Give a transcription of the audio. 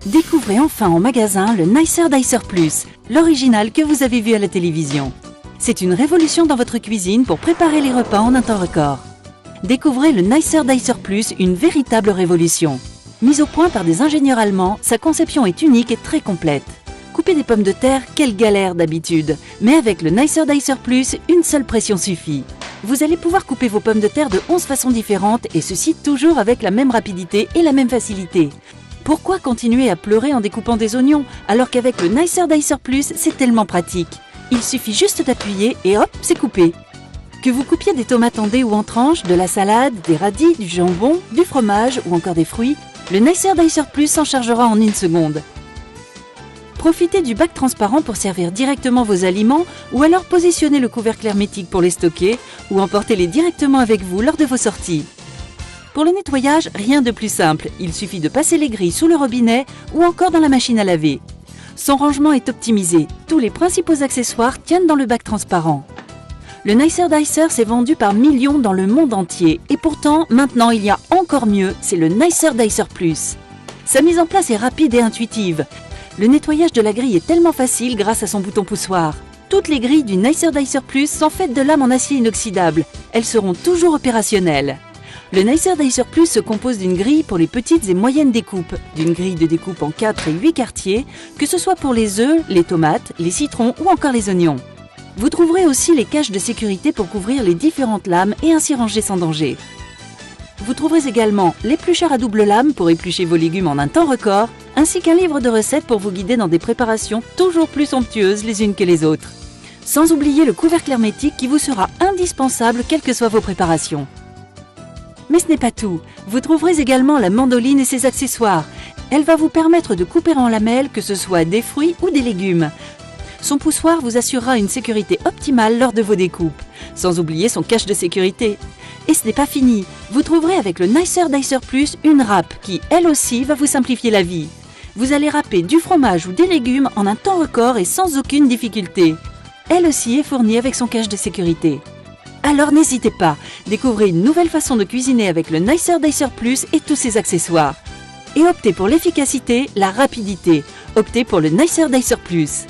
Découvrez enfin en magasin le Nicer Dicer Plus, l'original que vous avez vu à la télévision. C'est une révolution dans votre cuisine pour préparer les repas en un temps record. Découvrez le Nicer Dicer Plus, une véritable révolution. Mise au point par des ingénieurs allemands, sa conception est unique et très complète. Couper des pommes de terre, quelle galère d'habitude. Mais avec le Nicer Dicer Plus, une seule pression suffit. Vous allez pouvoir couper vos pommes de terre de 11 façons différentes et ceci toujours avec la même rapidité et la même facilité. Pourquoi continuer à pleurer en découpant des oignons alors qu'avec le Nicer Dicer Plus, c'est tellement pratique. Il suffit juste d'appuyer et hop, c'est coupé. Que vous coupiez des tomates en dés ou en tranches, de la salade, des radis, du jambon, du fromage ou encore des fruits, le Nicer Dicer Plus s'en chargera en une seconde. Profitez du bac transparent pour servir directement vos aliments ou alors positionnez le couvercle hermétique pour les stocker ou emportez-les directement avec vous lors de vos sorties. Pour le nettoyage, rien de plus simple, il suffit de passer les grilles sous le robinet ou encore dans la machine à laver. Son rangement est optimisé, tous les principaux accessoires tiennent dans le bac transparent. Le Nicer Dicer s'est vendu par millions dans le monde entier et pourtant, maintenant il y a encore mieux, c'est le Nicer Dicer Plus. Sa mise en place est rapide et intuitive. Le nettoyage de la grille est tellement facile grâce à son bouton poussoir. Toutes les grilles du Nicer Dicer Plus sont faites de lames en acier inoxydable. Elles seront toujours opérationnelles. Le Nicer Dicer Plus se compose d'une grille pour les petites et moyennes découpes, d'une grille de découpe en 4 et 8 quartiers, que ce soit pour les œufs, les tomates, les citrons ou encore les oignons. Vous trouverez aussi les caches de sécurité pour couvrir les différentes lames et ainsi ranger sans danger. Vous trouverez également l'éplucheur à double lame pour éplucher vos légumes en un temps record, ainsi qu'un livre de recettes pour vous guider dans des préparations toujours plus somptueuses les unes que les autres. Sans oublier le couvercle hermétique qui vous sera indispensable quelles que soient vos préparations. Mais ce n'est pas tout, vous trouverez également la mandoline et ses accessoires. Elle va vous permettre de couper en lamelles que ce soit des fruits ou des légumes. Son poussoir vous assurera une sécurité optimale lors de vos découpes, sans oublier son cache de sécurité. Et ce n'est pas fini, vous trouverez avec le Nicer Dicer Plus une râpe qui, elle aussi, va vous simplifier la vie. Vous allez râper du fromage ou des légumes en un temps record et sans aucune difficulté. Elle aussi est fournie avec son cache de sécurité. Alors n'hésitez pas, découvrez une nouvelle façon de cuisiner avec le Nicer Dicer Plus et tous ses accessoires. Et optez pour l'efficacité, la rapidité. Optez pour le Nicer Dicer Plus.